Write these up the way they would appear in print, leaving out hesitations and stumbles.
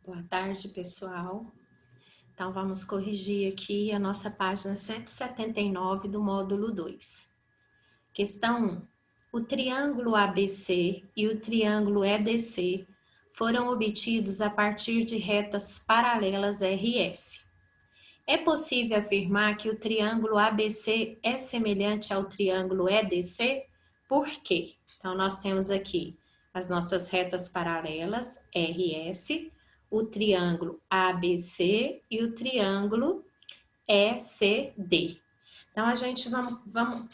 Boa tarde, pessoal. Então, vamos corrigir aqui a nossa página 179 do módulo 2. Questão 1. O triângulo ABC e o triângulo EDC foram obtidos a partir de retas paralelas RS. É possível afirmar que o triângulo ABC é semelhante ao triângulo EDC? Por quê? Então, nós temos aqui as nossas retas paralelas, RS, o triângulo ABC e o triângulo ECD. Então, a gente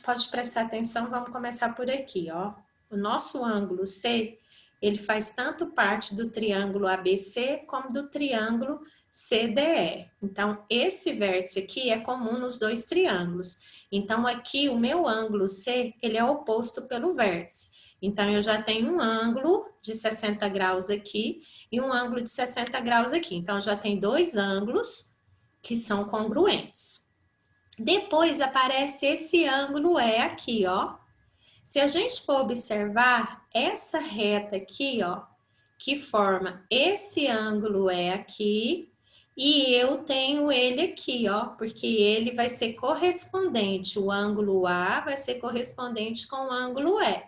pode prestar atenção, vamos começar por aqui, ó. O nosso ângulo C, ele faz tanto parte do triângulo ABC como do triângulo CDE. Então, esse vértice aqui é comum nos dois triângulos. Então, aqui o meu ângulo C, ele é oposto pelo vértice. Então, eu já tenho um ângulo de 60 graus aqui e um ângulo de 60 graus aqui. Então, já tem dois ângulos que são congruentes. Depois aparece esse ângulo E aqui, ó. Se a gente for observar essa reta aqui, ó, que forma esse ângulo E aqui, e eu tenho ele aqui, ó, porque ele vai ser correspondente, o ângulo A vai ser correspondente com o ângulo E,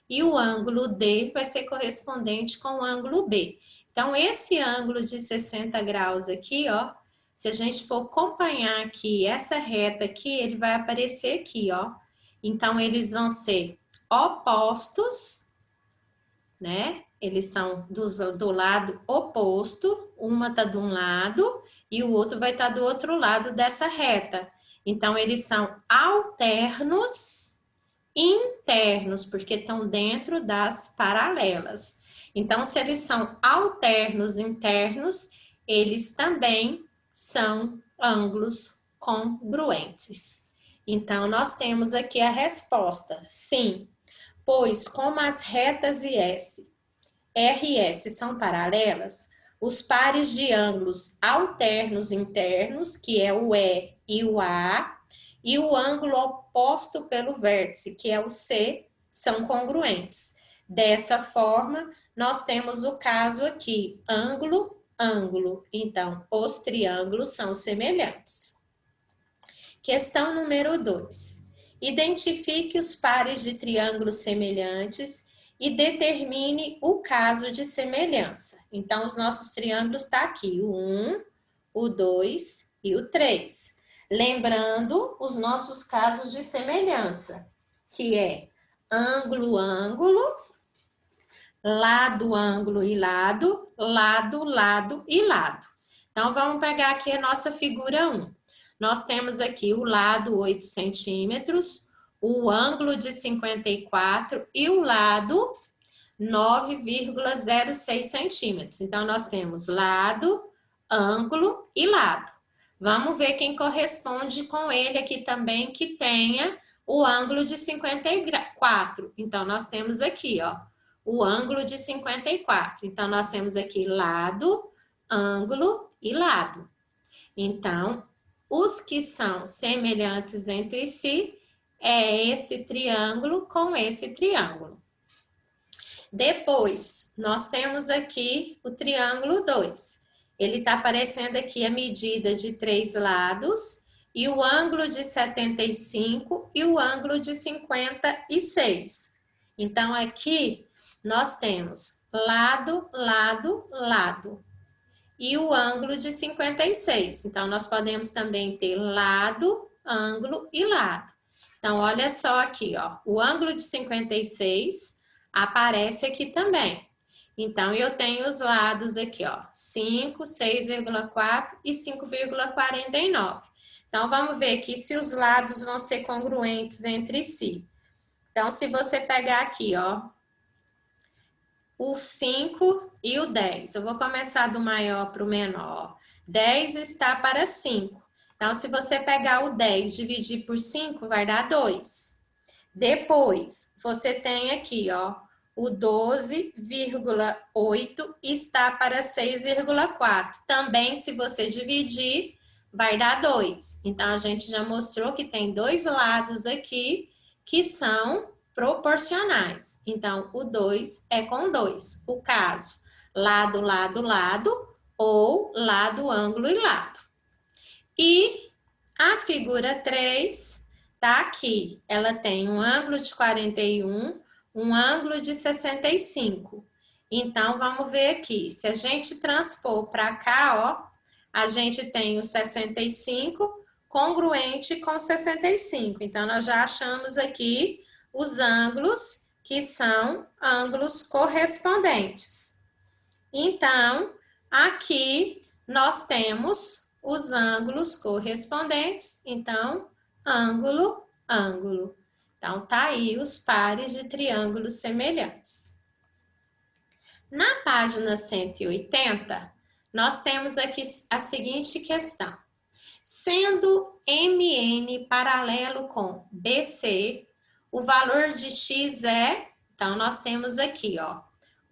e o ângulo D vai ser correspondente com o ângulo B. Então, esse ângulo de 60 graus aqui, ó, se a gente for acompanhar aqui essa reta aqui, ele vai aparecer aqui, ó. Então, eles vão ser opostos, né? Eles são do lado oposto, uma tá de um lado e o outro vai estar do outro lado dessa reta. Então, eles são alternos internos, porque estão dentro das paralelas. Então, se eles são alternos internos, eles também são ângulos congruentes. Então, nós temos aqui a resposta, sim, pois como as retas RS são paralelas, os pares de ângulos alternos internos, que é o E e o A, e o ângulo oposto pelo vértice, que é o C, são congruentes. Dessa forma, nós temos o caso aqui, ângulo, ângulo. Então, os triângulos são semelhantes. Questão número 2. Identifique os pares de triângulos semelhantes e determine o caso de semelhança. Então, os nossos triângulos estão aqui, o 1, o 2 e o 3. Lembrando os nossos casos de semelhança, que é ângulo, ângulo, lado, ângulo e lado, lado, lado e lado. Então, vamos pegar aqui a nossa figura 1. Nós temos aqui o lado 8 centímetros, o ângulo de 54 e o lado 9,06 centímetros. Então, nós temos lado, ângulo e lado. Vamos ver quem corresponde com ele aqui também, que tenha o ângulo de 54. Então, nós temos aqui, ó, o ângulo de 54. Então, nós temos aqui lado, ângulo e lado. Então, os que são semelhantes entre si é esse triângulo com esse triângulo. Depois, nós temos aqui o triângulo 2. Ele está aparecendo aqui a medida de 3 lados e o ângulo de 75 e o ângulo de 56. Então, aqui nós temos lado, lado, lado e o ângulo de 56. Então, nós podemos também ter lado, ângulo e lado. Então, olha só aqui, ó, o ângulo de 56 aparece aqui também. Então, eu tenho os lados aqui, ó, 5, 6,4 e 5,49. Então, vamos ver aqui se os lados vão ser congruentes entre si. Então, se você pegar aqui, ó, o 5 e o 10. Eu vou começar do maior para o menor. 10 está para 5. Então, se você pegar o 10 e dividir por 5, vai dar 2. Depois, você tem aqui, ó, o 12,8 está para 6,4. Também, se você dividir, vai dar 2. Então, a gente já mostrou que tem dois lados aqui que são proporcionais. Então, o 2 é com 2. O caso, lado, lado, lado, ou lado, ângulo e lado. E a figura 3 tá aqui. Ela tem um ângulo de 41, um ângulo de 65. Então, vamos ver aqui. Se a gente transpor para cá, ó, a gente tem o 65 congruente com 65. Então, nós já achamos aqui os ângulos que são ângulos correspondentes. Então, aqui nós temos os ângulos correspondentes. Então, ângulo, ângulo. Então, tá aí os pares de triângulos semelhantes. Na página 180, nós temos aqui a seguinte questão. Sendo MN paralelo com BC, o valor de X é... Então, nós temos aqui, ó,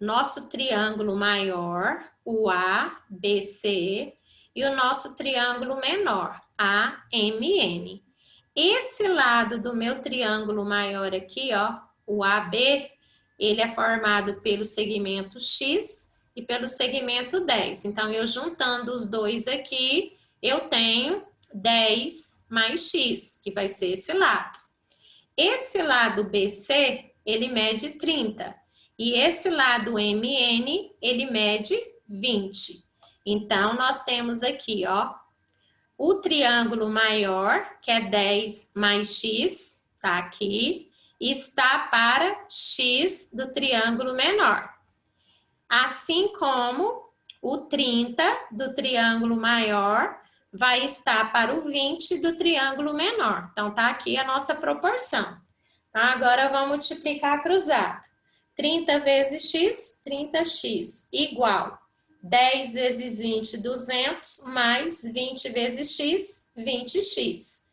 nosso triângulo maior, o ABC, e o nosso triângulo menor, AMN. Esse lado do meu triângulo maior aqui, ó, o AB, ele é formado pelo segmento X e pelo segmento 10. Então, eu juntando os dois aqui, eu tenho 10 mais X, que vai ser esse lado. Esse lado BC, ele mede 30. E esse lado MN, ele mede 20. Então, nós temos aqui, ó, o triângulo maior, que é 10 mais X, tá aqui, está para X do triângulo menor. Assim como o 30 do triângulo maior vai estar para o 20 do triângulo menor. Então, tá aqui a nossa proporção. Agora, vamos multiplicar cruzado. 30 vezes x, 30x, igual 10 vezes 20, 200, mais 20 vezes x, 20x.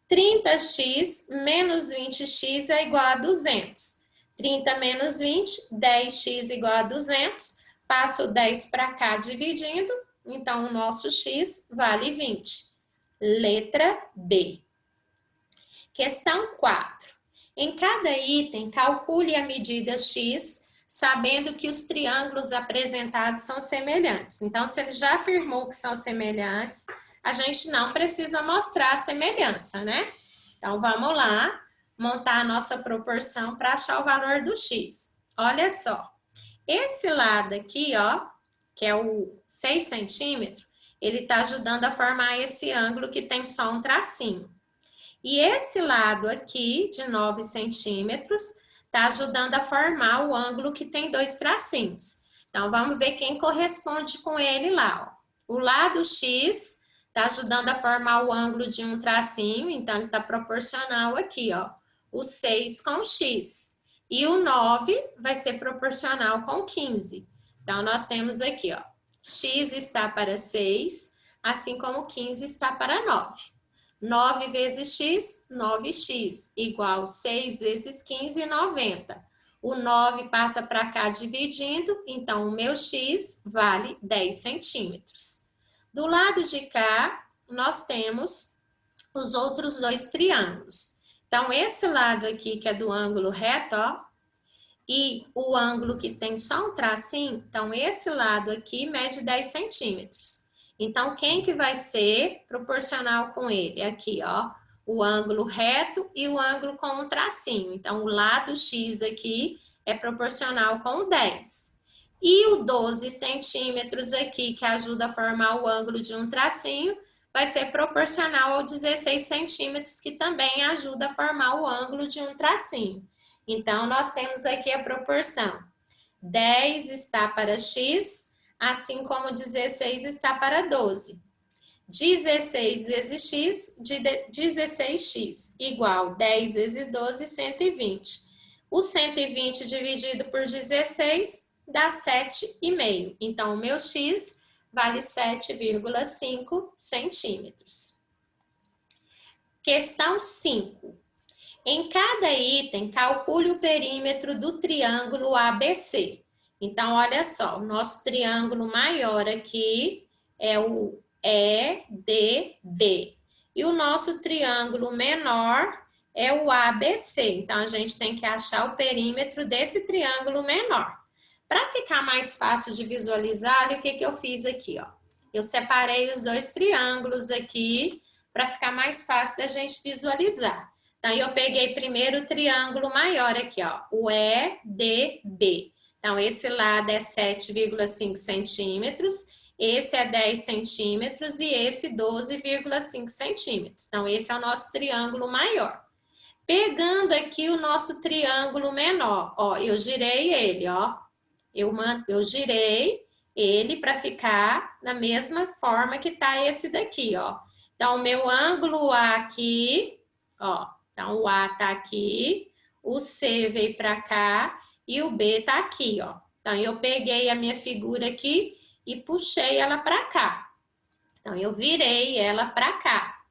30x menos 20x é igual a 200. 30 menos 20, 10x igual a 200. Passo 10 para cá dividindo, então o nosso x vale 20. Letra B. Questão 4. Em cada item, calcule a medida x, sabendo que os triângulos apresentados são semelhantes. Então, se ele já afirmou que são semelhantes, a gente não precisa mostrar a semelhança, né? Então, vamos lá, montar a nossa proporção para achar o valor do x. Olha só, esse lado aqui, ó, que é o 6 centímetros, ele está ajudando a formar esse ângulo que tem só um tracinho. E esse lado aqui, de 9 centímetros, está ajudando a formar o ângulo que tem 2 tracinhos. Então, vamos ver quem corresponde com ele lá, ó. O lado X está ajudando a formar o ângulo de um tracinho, então ele está proporcional aqui, ó, o 6 com X. E o 9 vai ser proporcional com 15. Então, nós temos aqui, ó, X está para 6, assim como 15 está para 9. 9 vezes x, 9x, igual 6 vezes 15, 90. O 9 passa para cá dividindo, então o meu x vale 10 centímetros. Do lado de cá, nós temos os outros dois triângulos. Então, esse lado aqui, que é do ângulo reto, ó, e o ângulo que tem só um tracinho, então esse lado aqui mede 10 centímetros. Então, quem que vai ser proporcional com ele? Aqui, ó, o ângulo reto e o ângulo com um tracinho. Então, o lado X aqui é proporcional com o 10. E o 12 centímetros aqui, que ajuda a formar o ângulo de um tracinho, vai ser proporcional ao 16 centímetros, que também ajuda a formar o ângulo de um tracinho. Então, nós temos aqui a proporção. 10 está para X, assim como 16 está para 12. 16 vezes x, 16x, igual 10 vezes 12, 120. O 120 dividido por 16 dá 7,5. Então, o meu x vale 7,5 centímetros. Questão 5. Em cada item, calcule o perímetro do triângulo ABC. Então, olha só, o nosso triângulo maior aqui é o EDB. E o nosso triângulo menor é o ABC. Então, a gente tem que achar o perímetro desse triângulo menor. Para ficar mais fácil de visualizar, olha o que eu fiz aqui, ó. Eu separei os dois triângulos aqui para ficar mais fácil da gente visualizar. Então, eu peguei primeiro o triângulo maior aqui, ó, o EDB. Então, esse lado é 7,5 centímetros, esse é 10 centímetros e esse 12,5 centímetros. Então, esse é o nosso triângulo maior. Pegando aqui o nosso triângulo menor, ó, eu girei ele, ó. Eu girei ele para ficar na mesma forma que tá esse daqui, ó. Então, o meu ângulo A aqui, ó. Então, o A tá aqui, o C veio para cá e o B tá aqui, ó. Então, eu peguei a minha figura aqui e puxei ela para cá. Então, eu virei ela para cá.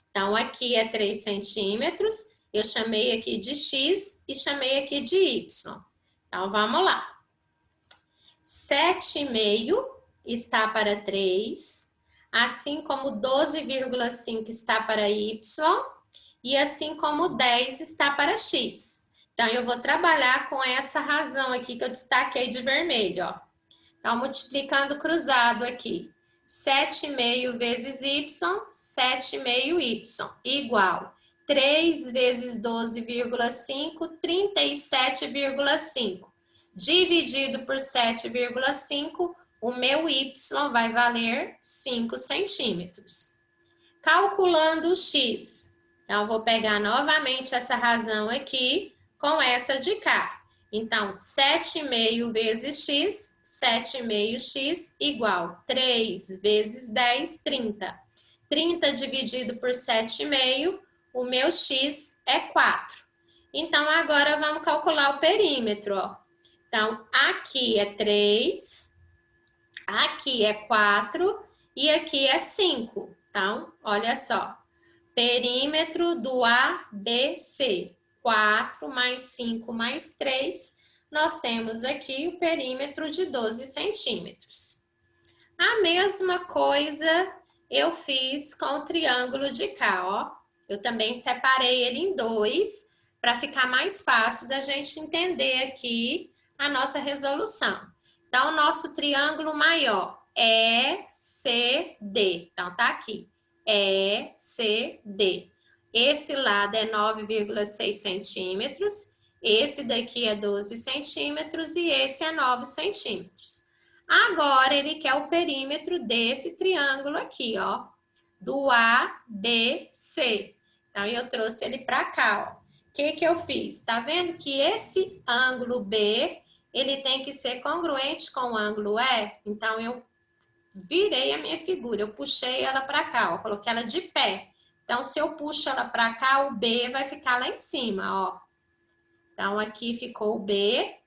Então, aqui é 3 centímetros, eu chamei aqui de X e chamei aqui de Y. Então, vamos lá. 7,5 está para 3, assim como 12,5 está para Y, e assim como 10 está para X. Então, eu vou trabalhar com essa razão aqui que eu destaquei de vermelho, ó. Então, multiplicando cruzado aqui. 7,5 vezes Y, 7,5Y, igual 3 vezes 12,5, 37,5. Dividido por 7,5, o meu Y vai valer 5 centímetros. Calculando o X, então, eu vou pegar novamente essa razão aqui com essa de cá. Então, 7,5 vezes X, 7,5x igual 3 vezes 10, 30. 30 dividido por 7,5, o meu X é 4. Então, agora vamos calcular o perímetro, ó. Então, aqui é 3, aqui é 4 e aqui é 5. Então, olha só. Perímetro do ABC, 4 mais 5 mais 3, nós temos aqui o perímetro de 12 centímetros. A mesma coisa eu fiz com o triângulo de cá, ó. Eu também separei ele em dois, para ficar mais fácil da gente entender aqui a nossa resolução. Então, o nosso triângulo maior é ECD. Então, tá aqui. ECD. Esse lado é 9,6 centímetros, esse daqui é 12 centímetros e esse é 9 centímetros. Agora, ele quer o perímetro desse triângulo aqui, ó, do ABC. Então, eu trouxe ele para cá, ó. O que eu fiz? Tá vendo que esse ângulo B, ele tem que ser congruente com o ângulo E? Então, eu virei a minha figura, eu puxei ela para cá, ó, coloquei ela de pé. Então, se eu puxo ela para cá, o B vai ficar lá em cima, ó. Então, aqui ficou o B,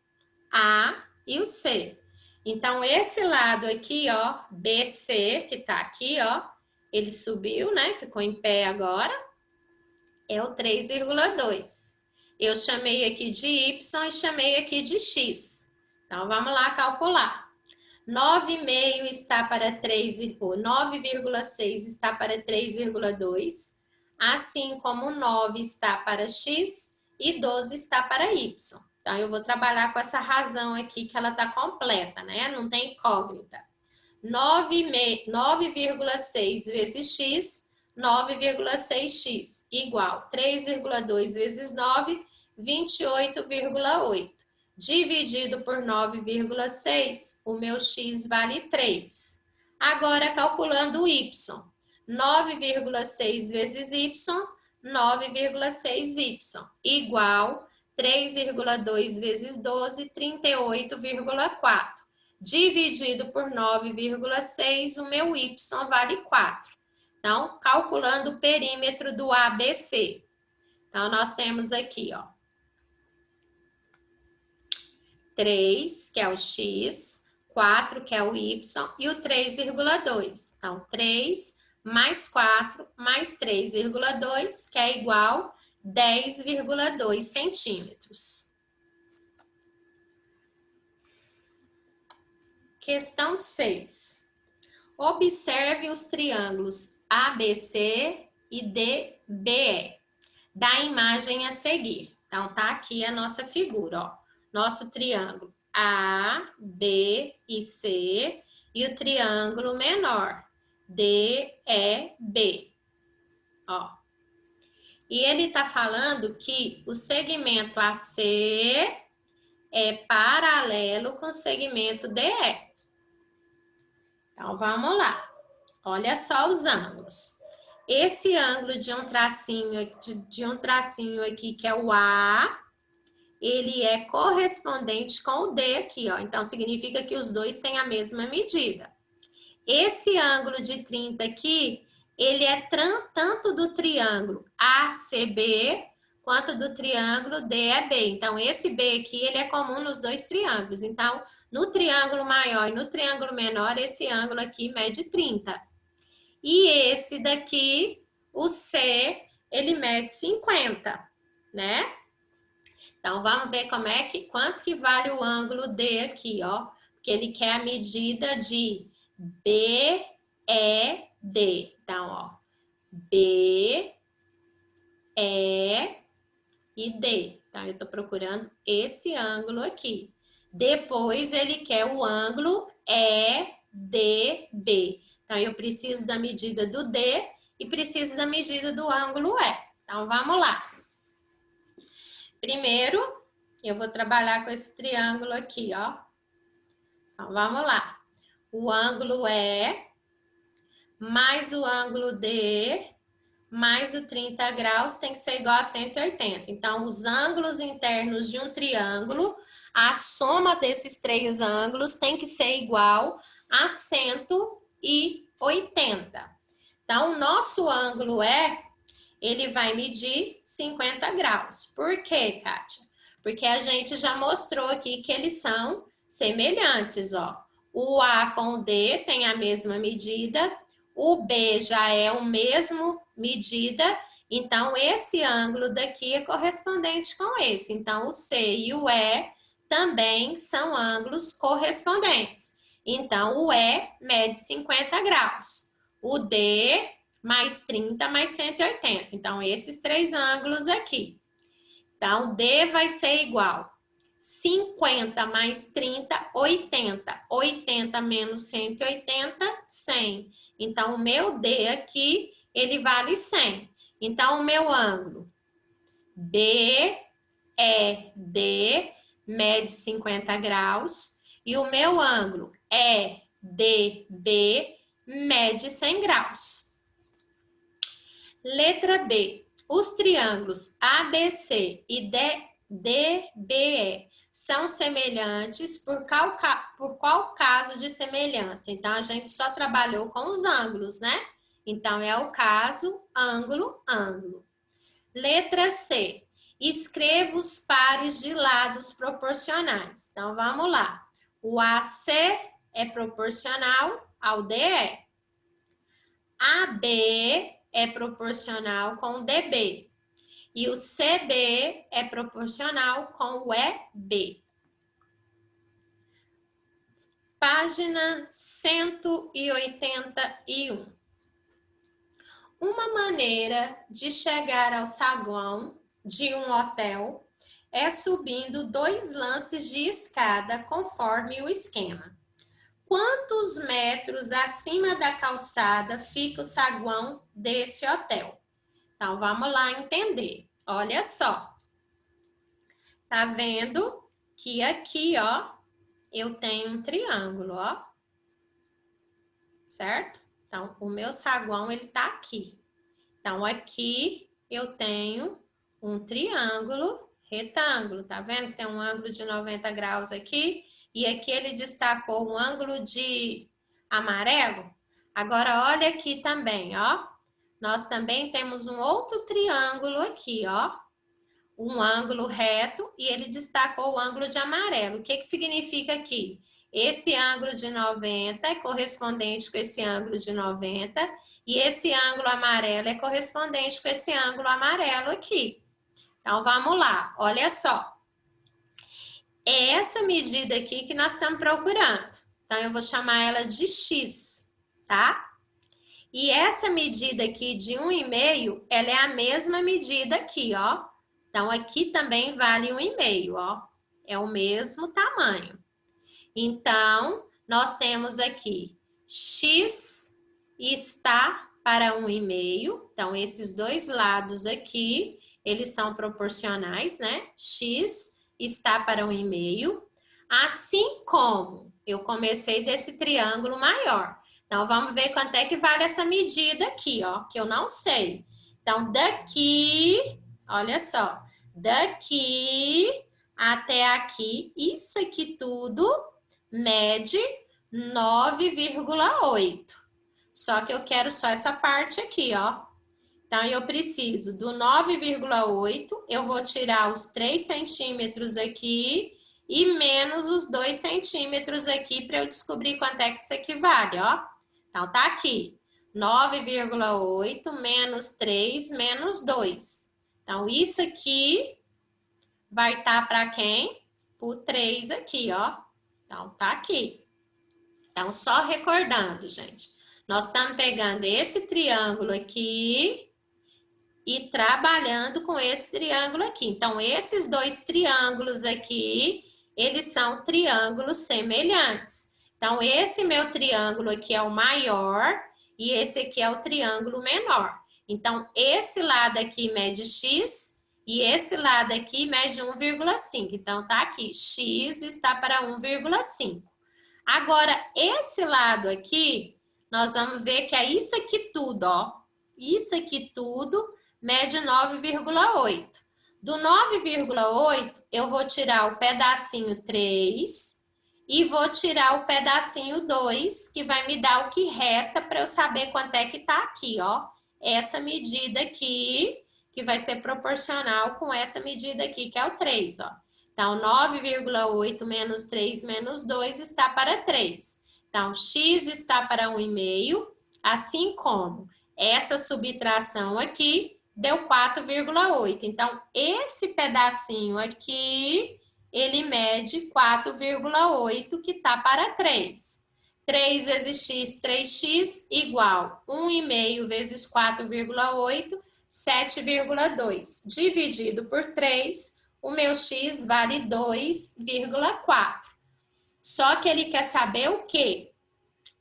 A e o C. Então, esse lado aqui, ó, BC, que tá aqui, ó, ele subiu, né? Ficou em pé agora. É o 3,2. Eu chamei aqui de Y e chamei aqui de X. Então, vamos lá calcular. 9,5 está para 3, 9,6 está para 3,2, assim como 9 está para X e 12 está para Y. Então, eu vou trabalhar com essa razão aqui que ela está completa, né? Não tem incógnita. 9,6 vezes X, 9,6x, igual 3,2 vezes 9, 28,8. Dividido por 9,6, o meu x vale 3. Agora, calculando o y. 9,6 vezes y, 9,6y, igual 3,2 vezes 12, 38,4. Dividido por 9,6, o meu y vale 4. Então, calculando o perímetro do ABC. Então, nós temos aqui, ó, 3, que é o X, 4, que é o Y, e o 3,2. Então, 3 mais 4 mais 3,2, que é igual 10,2 centímetros. Questão 6. Observe os triângulos ABC e DBE da imagem a seguir. Então, tá aqui a nossa figura, ó. Nosso triângulo A, B e C e o triângulo menor, DEB. Ó. E ele está falando que o segmento AC é paralelo com o segmento DE. Então, vamos lá. Olha só os ângulos. Esse ângulo de um tracinho aqui, que é o A, ele é correspondente com o D aqui, ó. Então, significa que os dois têm a mesma medida. Esse ângulo de 30 aqui, ele é tanto do triângulo ACB quanto do triângulo DEB. Então, esse B aqui, ele é comum nos dois triângulos. Então, no triângulo maior e no triângulo menor, esse ângulo aqui mede 30. E esse daqui, o C, ele mede 50, né? Então, vamos ver quanto que vale o ângulo D aqui, ó. Porque ele quer a medida de BED. Então, ó, B, E e D. Então, eu tô procurando esse ângulo aqui. Depois, ele quer o ângulo EDB. Então, eu preciso da medida do D e preciso da medida do ângulo E. Então, vamos lá. Primeiro, eu vou trabalhar com esse triângulo aqui, ó. Então, vamos lá. O ângulo E mais o ângulo D mais o 30 graus tem que ser igual a 180. Então, os ângulos internos de um triângulo, a soma desses três ângulos tem que ser igual a 180. Então, o nosso ângulo ele vai medir 50 graus. Por quê, Kátia? Porque a gente já mostrou aqui que eles são semelhantes, ó. O A com o D tem a mesma medida, o B já é o mesmo medida, então esse ângulo daqui é correspondente com esse. Então, o C e o E também são ângulos correspondentes. Então, o E mede 50 graus. O D mais 30 mais 180. Então, esses três ângulos aqui. Então, D vai ser igual 50 mais 30, 80. 80 menos 180, 100. Então, o meu D aqui, ele vale 100. Então, o meu ângulo BED mede 50 graus e o meu ângulo EDB mede 100 graus. Letra B. Os triângulos ABC e DBE são semelhantes por qual caso de semelhança? Então, a gente só trabalhou com os ângulos, né? Então, é o caso ângulo, ângulo. Letra C. Escreva os pares de lados proporcionais. Então, vamos lá. O AC é proporcional ao DE. AB é proporcional com o DB. E o CB é proporcional com o EB. Página 181. Uma maneira de chegar ao saguão de um hotel é subindo 2 lances de escada conforme o esquema. Quantos metros acima da calçada fica o saguão desse hotel? Então, vamos lá entender. Olha só. Tá vendo que aqui, ó, eu tenho um triângulo, ó. Certo? Então, o meu saguão, ele tá aqui. Então, aqui eu tenho um triângulo retângulo. Tá vendo que tem um ângulo de 90 graus aqui? E aqui ele destacou um ângulo de amarelo. Agora, olha aqui também, ó. Nós também temos um outro triângulo aqui, ó. Um ângulo reto e ele destacou o ângulo de amarelo. O que significa aqui? Esse ângulo de 90 é correspondente com esse ângulo de 90 e esse ângulo amarelo é correspondente com esse ângulo amarelo aqui. Então, vamos lá. Olha só. É essa medida aqui que nós estamos procurando. Então, eu vou chamar ela de X, tá? E essa medida aqui de 1,5, ela é a mesma medida aqui, ó. Então, aqui também vale 1,5, ó. É o mesmo tamanho. Então, nós temos aqui x está para 1,5. Então, esses dois lados aqui, eles são proporcionais, né? X está para 1,5. Assim como eu comecei desse triângulo maior. Então, vamos ver quanto é que vale essa medida aqui, ó, que eu não sei. Então, daqui, olha só, daqui até aqui, isso aqui tudo mede 9,8. Só que eu quero só essa parte aqui, ó. Então, eu preciso do 9,8, eu vou tirar os 3 centímetros aqui e menos os 2 centímetros aqui para eu descobrir quanto é que isso equivale, ó. Então, tá aqui, 9,8 menos 3 menos 2. Então, isso aqui vai estar para quem? Por 3 aqui, ó. Então, tá aqui. Então, só recordando, gente. Nós estamos pegando esse triângulo aqui e trabalhando com esse triângulo aqui. Então, esses dois triângulos aqui, eles são triângulos semelhantes. Então, esse meu triângulo aqui é o maior e esse aqui é o triângulo menor. Então, esse lado aqui mede x e esse lado aqui mede 1,5. Então, tá aqui, x está para 1,5. Agora, esse lado aqui, nós vamos ver que é isso aqui tudo, ó. Isso aqui tudo mede 9,8. Do 9,8, eu vou tirar o pedacinho 3 e vou tirar o pedacinho 2, que vai me dar o que resta para eu saber quanto é que tá aqui, ó. Essa medida aqui, que vai ser proporcional com essa medida aqui, que é o 3, ó. Então, 9,8 menos 3 menos 2 está para 3. Então, x está para 1,5, assim como essa subtração aqui deu 4,8. Então, esse pedacinho aqui, ele mede 4,8, que está para 3. 3 vezes x, 3x, igual 1,5 vezes 4,8, 7,2. Dividido por 3, o meu x vale 2,4. Só que ele quer saber o quê?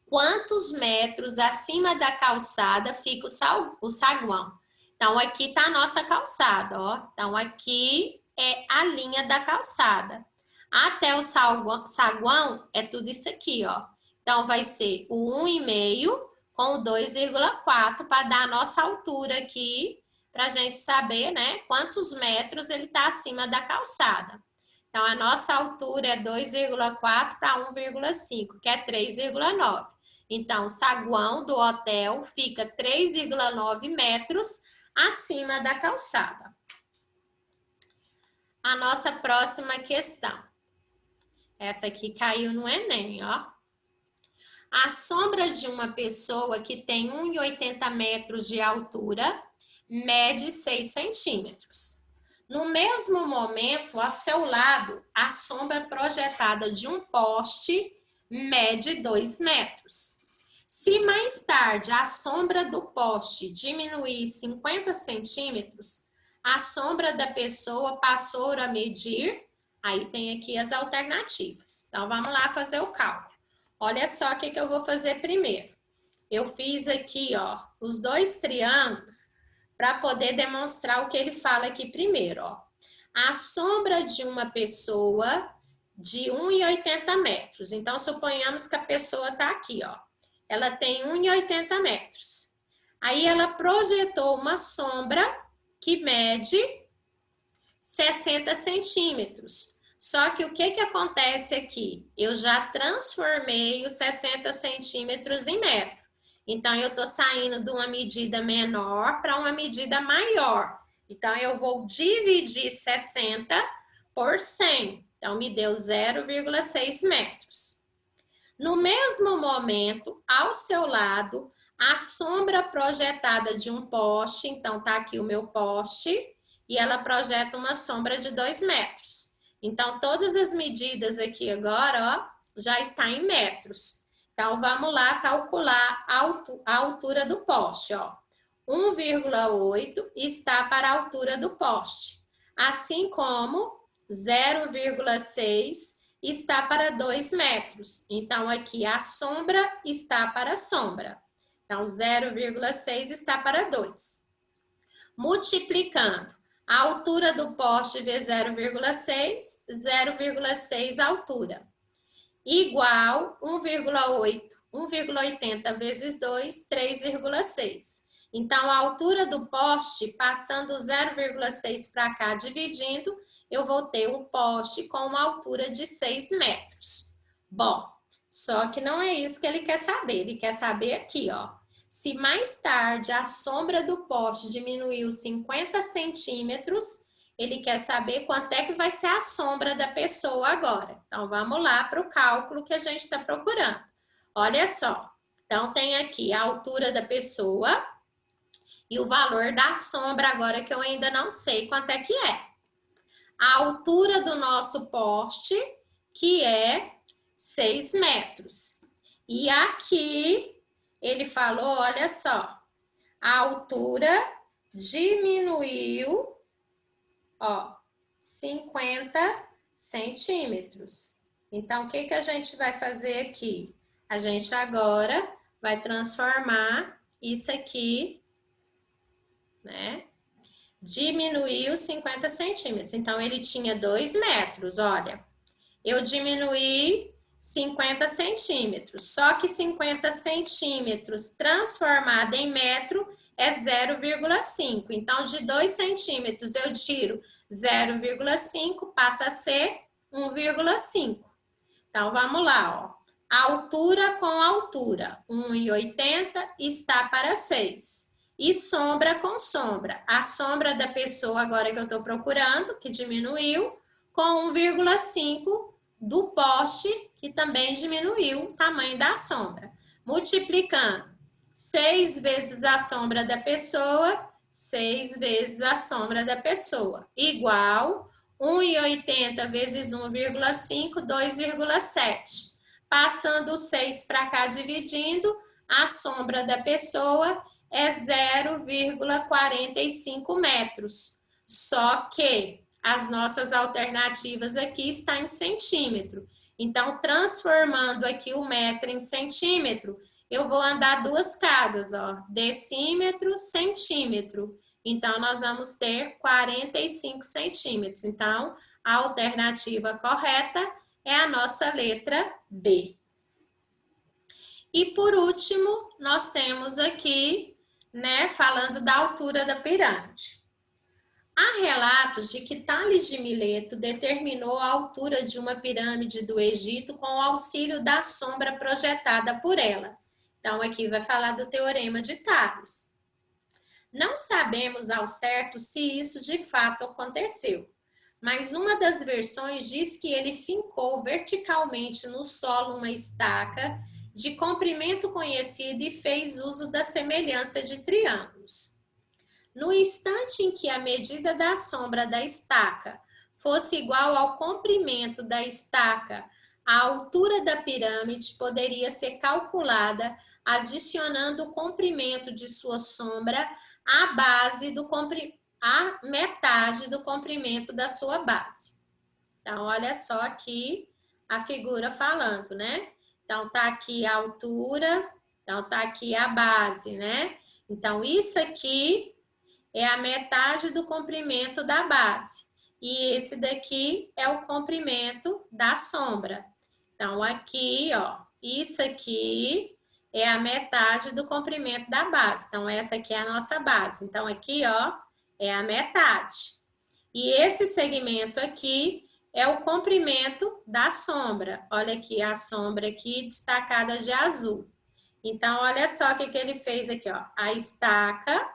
Quantos metros acima da calçada fica o saguão? Então, aqui está a nossa calçada, ó. Então, aqui é a linha da calçada. Até o saguão é tudo isso aqui, ó. Então, vai ser o 1,5 com o 2,4 para dar a nossa altura aqui, para a gente saber, né, quantos metros ele está acima da calçada. Então, a nossa altura é 2,4 para 1,5, que é 3,9. Então, o saguão do hotel fica 3,9 metros acima da calçada. A nossa próxima questão. Essa aqui caiu no Enem, ó. A sombra de uma pessoa que tem 1,80 metros de altura mede 6 centímetros. No mesmo momento, ao seu lado, a sombra projetada de um poste mede 2 metros. Se mais tarde a sombra do poste diminuir 50 centímetros, a sombra da pessoa passou a medir, aí tem aqui as alternativas. Então, vamos lá fazer o cálculo. Olha só o que eu vou fazer primeiro. Eu fiz aqui, ó, os dois triângulos para poder demonstrar o que ele fala aqui primeiro, ó. A sombra de uma pessoa de 1,80 metros. Então, suponhamos que a pessoa está aqui, ó. Ela tem 1,80 metros. Aí, ela projetou uma sombra que mede 60 centímetros. Só que o que acontece aqui? Eu já transformei os 60 centímetros em metro. Então, eu estou saindo de uma medida menor para uma medida maior. Então, eu vou dividir 60 por 100. Então, me deu 0,6 metros. No mesmo momento, ao seu lado, a sombra projetada de um poste, então tá aqui o meu poste, e ela projeta uma sombra de 2 metros. Então, todas as medidas aqui agora, ó, já está em metros. Então, vamos lá calcular a altura do poste, ó. 1,8 está para a altura do poste, assim como 0,6 está para 2 metros. Então, aqui a sombra está para a sombra. Então, 0,6 está para 2. Multiplicando a altura do poste vezes 0,6, 0,6 altura. Igual 1,8. 1,80 vezes 2, 3,6. Então, a altura do poste, passando 0,6 para cá, dividindo, eu vou ter um poste com uma altura de 6 metros. Bom, só que não é isso que ele quer saber. Ele quer saber aqui, ó. Se mais tarde a sombra do poste diminuiu 50 centímetros, ele quer saber quanto é que vai ser a sombra da pessoa agora. Então, vamos lá para o cálculo que a gente está procurando. Olha só. Então, tem aqui a altura da pessoa e o valor da sombra agora que eu ainda não sei quanto é que é. A altura do nosso poste, que é 6 metros. E aqui, ele falou, olha só, a altura diminuiu, ó, 50 centímetros. Então, o que que a gente vai fazer aqui? A gente agora vai transformar isso aqui, né? Diminuiu 50 centímetros. Então, ele tinha 2 metros, olha. Eu diminuí 50 centímetros. Só que 50 centímetros transformado em metro é 0,5. Então, de 2 centímetros eu tiro 0,5, passa a ser 1,5. Então, vamos lá, ó. Altura com altura, 1,80 está para 6. E sombra com sombra. A sombra da pessoa agora que eu estou procurando, que diminuiu, com 1,5 do poste, que também diminuiu o tamanho da sombra. Multiplicando 6 vezes a sombra da pessoa, 6 vezes a sombra da pessoa, igual 1,80 vezes 1,5, 2,7. Passando o 6 para cá, dividindo, a sombra da pessoa é 0,45 metros. Só que as nossas alternativas aqui estão em centímetro. Então, transformando aqui o metro em centímetro, eu vou andar 2 casas, ó, decímetro, centímetro. Então, nós vamos ter 45 centímetros. Então, a alternativa correta é a nossa letra B. E por último, nós temos aqui, né, falando da altura da pirâmide. Há relatos de que Tales de Mileto determinou a altura de uma pirâmide do Egito com o auxílio da sombra projetada por ela. Então, aqui vai falar do teorema de Tales. Não sabemos ao certo se isso de fato aconteceu, mas uma das versões diz que ele fincou verticalmente no solo uma estaca de comprimento conhecido e fez uso da semelhança de triângulos. No instante em que a medida da sombra da estaca fosse igual ao comprimento da estaca, a altura da pirâmide poderia ser calculada adicionando o comprimento de sua sombra à base do à metade do comprimento da sua base. Então, olha só aqui a figura falando, né? Então, tá aqui a altura, então tá aqui a base, né? Então, isso aqui é a metade do comprimento da base. E esse daqui é o comprimento da sombra. Então, aqui, ó, isso aqui é a metade do comprimento da base. Então, essa aqui é a nossa base. Então, aqui, ó, é a metade. E esse segmento aqui é o comprimento da sombra. Olha aqui a sombra aqui destacada de azul. Então, olha só o que ele fez aqui, ó. A estaca,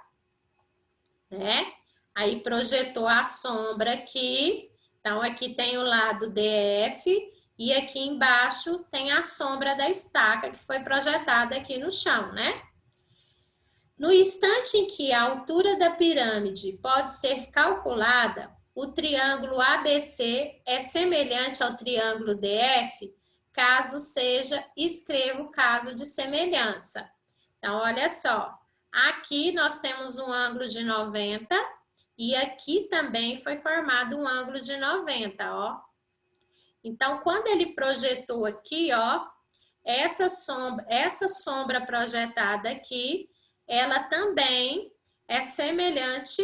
né? Aí projetou a sombra aqui. Então, aqui tem o lado DF e aqui embaixo tem a sombra da estaca que foi projetada aqui no chão, né? No instante em que a altura da pirâmide pode ser calculada, o triângulo ABC é semelhante ao triângulo DF? Caso seja, escreva o caso de semelhança. Então, olha só. Aqui nós temos um ângulo de 90 e aqui também foi formado um ângulo de 90, ó. Então, quando ele projetou aqui, ó, essa sombra projetada aqui, ela também é semelhante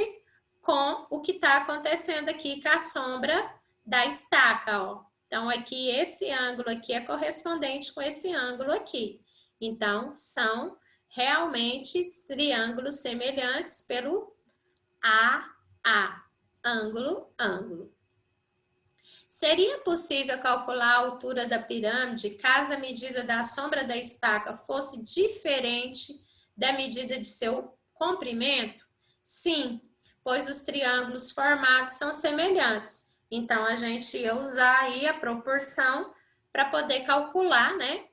com o que está acontecendo aqui com a sombra da estaca, ó. Então, aqui, esse ângulo aqui é correspondente com esse ângulo aqui. Então, são realmente triângulos semelhantes pelo ângulo, ângulo. Seria possível calcular a altura da pirâmide caso a medida da sombra da estaca fosse diferente da medida de seu comprimento? Sim, pois os triângulos formados são semelhantes. Então, a gente ia usar aí a proporção para poder calcular, né,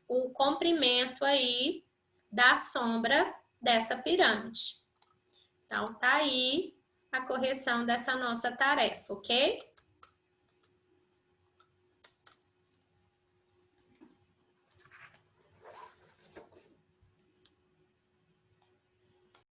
o comprimento aí da sombra dessa pirâmide. Então, tá aí a correção dessa nossa tarefa, ok?